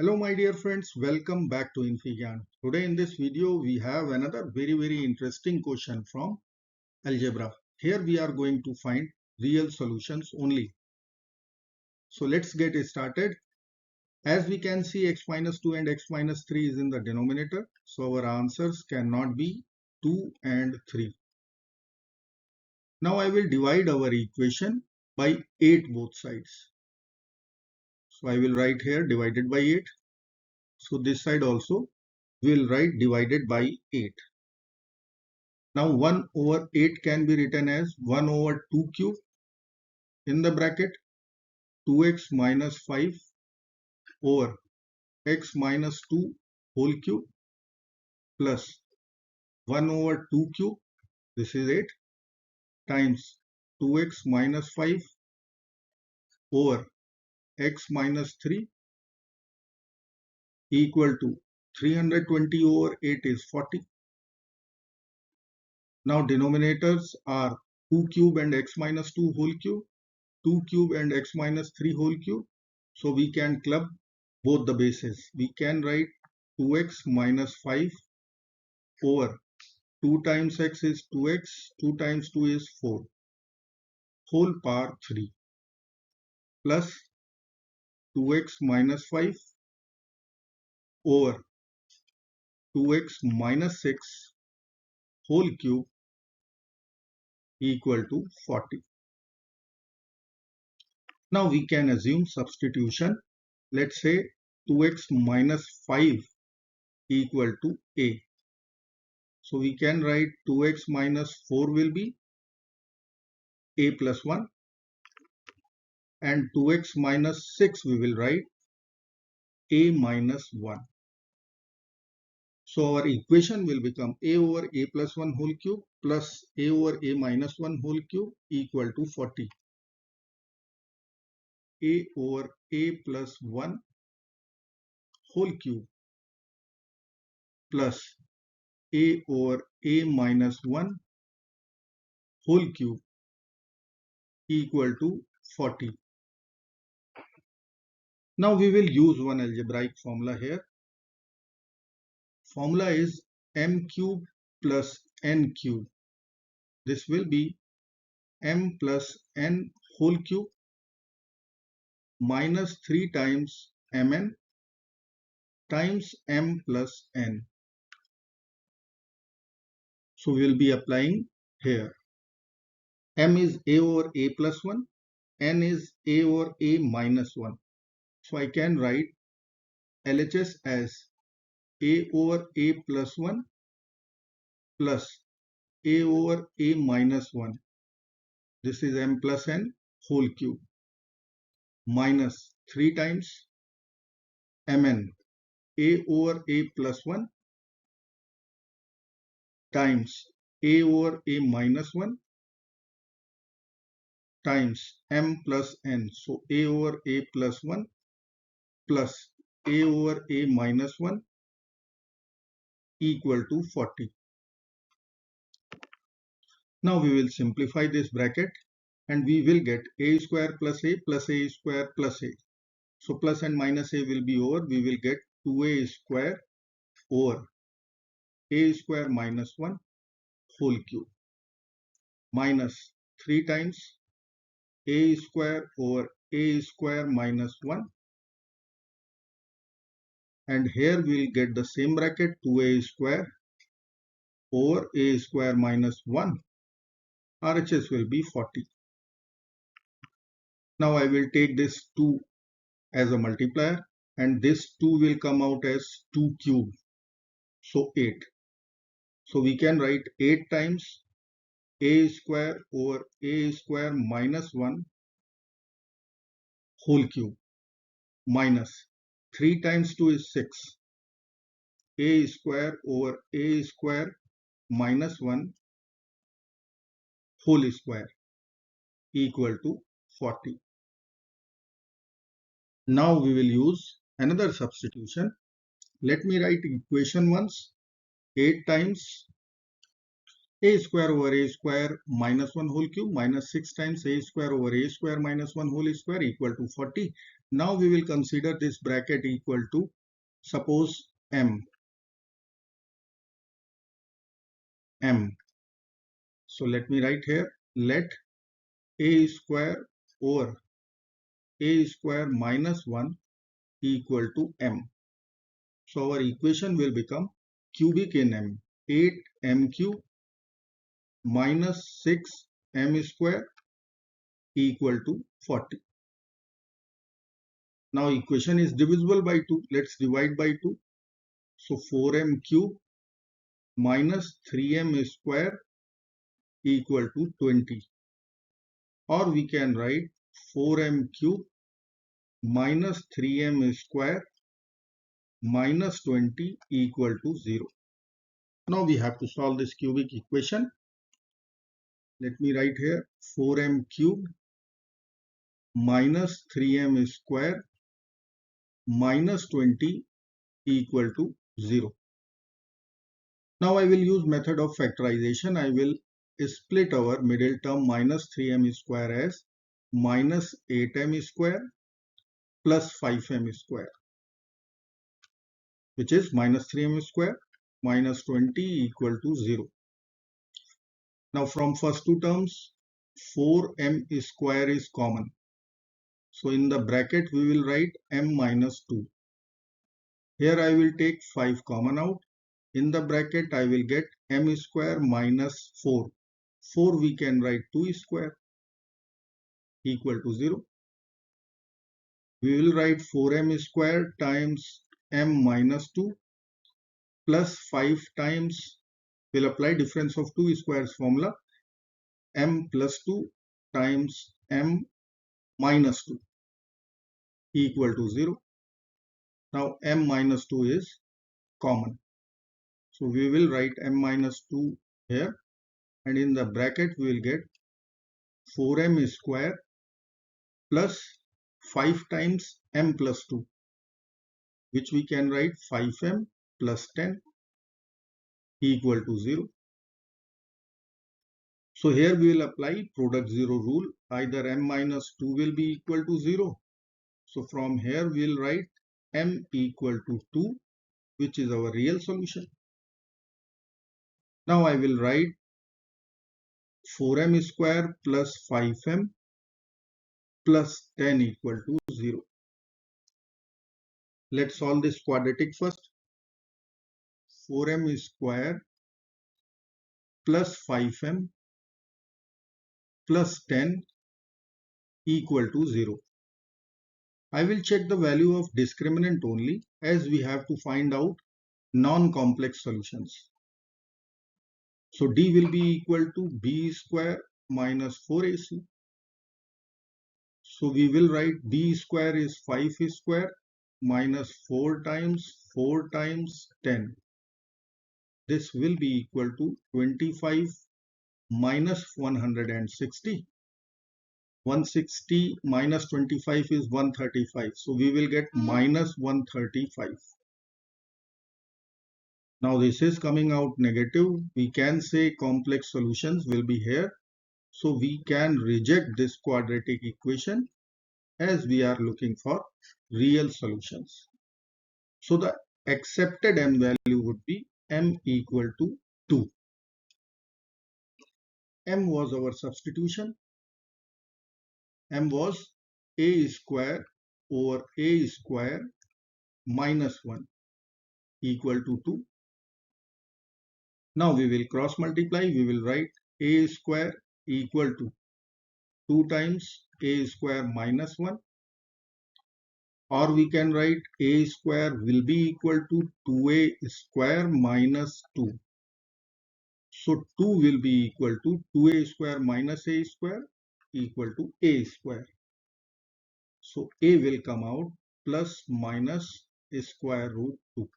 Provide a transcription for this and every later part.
Hello my dear friends, welcome back to InfyGyan. Today in this video we have another very interesting question from algebra. Here we are going to find real solutions only. So let's get started. As we can see, x minus 2 and x minus 3 is in the denominator. So our answers cannot be 2 and 3. Now I will divide our equation by 8 both sides. So I will write here divided by 8. So this side also we will write divided by 8. Now 1 over 8 can be written as 1 over 2 cube in the bracket 2x minus 5 over x minus 2 whole cube plus 1 over 2 cube, this is 8, times 2x minus 5 over x minus 3 equal to 320 over 8 is 40. Now denominators are 2 cube and x minus 2 whole cube, 2 cube and x minus 3 whole cube. So we can club both the bases. We can write 2x minus 5 over 2 times x is 2x, 2 times 2 is 4, whole power 3, plus 2x minus 5 over 2x minus 6 whole cube equal to 40. Now we can assume substitution. Let's say 2x minus 5 equal to a. So we can write 2x minus 4 will be a plus 1 and 2x minus 6 we will write a minus 1. So our equation will become a over a plus 1 whole cube plus a over a minus 1 whole cube equal to 40. A over a plus 1 whole cube plus a over a minus 1 whole cube equal to 40. Now we will use one algebraic formula here. Formula is m cube plus n cube. This will be m plus n whole cube minus 3 times mn times m plus n. So we will be applying here. M is a over a plus 1, n is a over a minus 1. So I can write LHS as a over a plus 1 plus a over a minus 1. This is m plus n whole cube minus 3 times mn a over a plus 1 times a over a minus 1 times m plus n. So a over a plus 1 plus a over a minus 1 equal to 40. Now we will simplify this bracket and we will get a square plus a square plus a. So plus and minus a will be over. We will get 2a square over a square minus 1 whole cube minus 3 times a square over a square minus 1, and here we will get the same bracket 2a square over a square minus 1. RHS will be 40. Now I will take this 2 as a multiplier and this 2 will come out as 2 cube. So 8. So we can write 8 times a square over a square minus 1 whole cube minus 3 times 2 is 6. A square over a square minus 1 whole square equal to 40. Now we will use another substitution. Let me write equation once. 8 times a square over a square minus 1 whole cube minus 6 times a square over a square minus 1 whole square equal to 40. Now we will consider this bracket equal to, suppose m. So let me write here, let a square over a square minus 1 equal to m. So our equation will become cubic in m, 8m cube minus 6m square equal to 40. Now equation is divisible by 2. Let's divide by 2. So 4m cube minus 3m square equal to 20. Or we can write 4m cube minus 3m square minus 20 equal to 0. Now we have to solve this cubic equation. Let me write here 4m cube minus 3m square minus 20 equal to 0. Now I will use method of factorization. I will split our middle term minus 3m square as minus 8m square plus 5m square, which is minus 3m square minus 20 equal to 0. Now from first two terms 4m square is common. So in the bracket we will write m minus 2. Here I will take 5 common out. In the bracket I will get m square minus 4. 4 we can write 2 square equal to 0. We will write 4m square times m minus 2 plus 5 times, we'll apply difference of 2 squares formula, m plus 2 times m minus 2 equal to 0. Now m minus 2 is common. So we will write m minus 2 here, and in the bracket we will get 4m square plus 5 times m plus 2, which we can write 5m plus 10 equal to 0. So here we will apply product 0 rule. Either m minus 2 will be equal to 0. So from here we will write m equal to 2, which is our real solution. Now I will write 4m square plus 5m plus 10 equal to 0. Let's solve this quadratic first. 4m square plus 5m plus 10 equal to 0. I will check the value of discriminant only, as we have to find out non-complex solutions. So d will be equal to b square minus 4ac. So we will write b square is 5 square minus 4 times 10. This will be equal to 25 minus 160. 160 minus 25 is 135. So we will get minus 135. Now this is coming out negative. We can say complex solutions will be here. So we can reject this quadratic equation, as we are looking for real solutions. So the accepted m value would be m equal to 2. M was our substitution. M was a square over a square minus 1 equal to 2. Now we will cross multiply. We will write a square equal to 2 times a square minus 1, or we can write a square will be equal to 2a square minus 2. So 2 will be equal to 2a square minus a square equal to a square. So a will come out plus minus square root 2.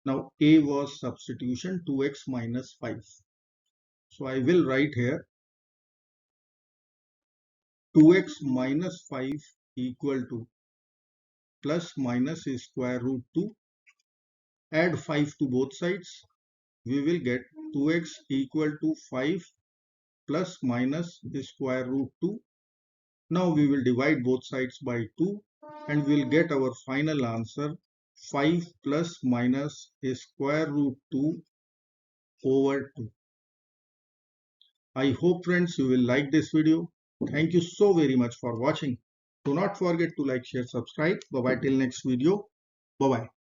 Now a was substitution 2x minus 5. So I will write here 2x minus 5 equal to plus minus square root 2. Add 5 to both sides. We will get 2x equal to 5 plus minus square root 2 Now we will divide both sides by 2 and we will get our final answer 5 plus minus a square root 2 over 2. I hope friends you will like this video. Thank you so very much for watching. Do not forget to like, share, subscribe. Bye bye till next video. Bye bye.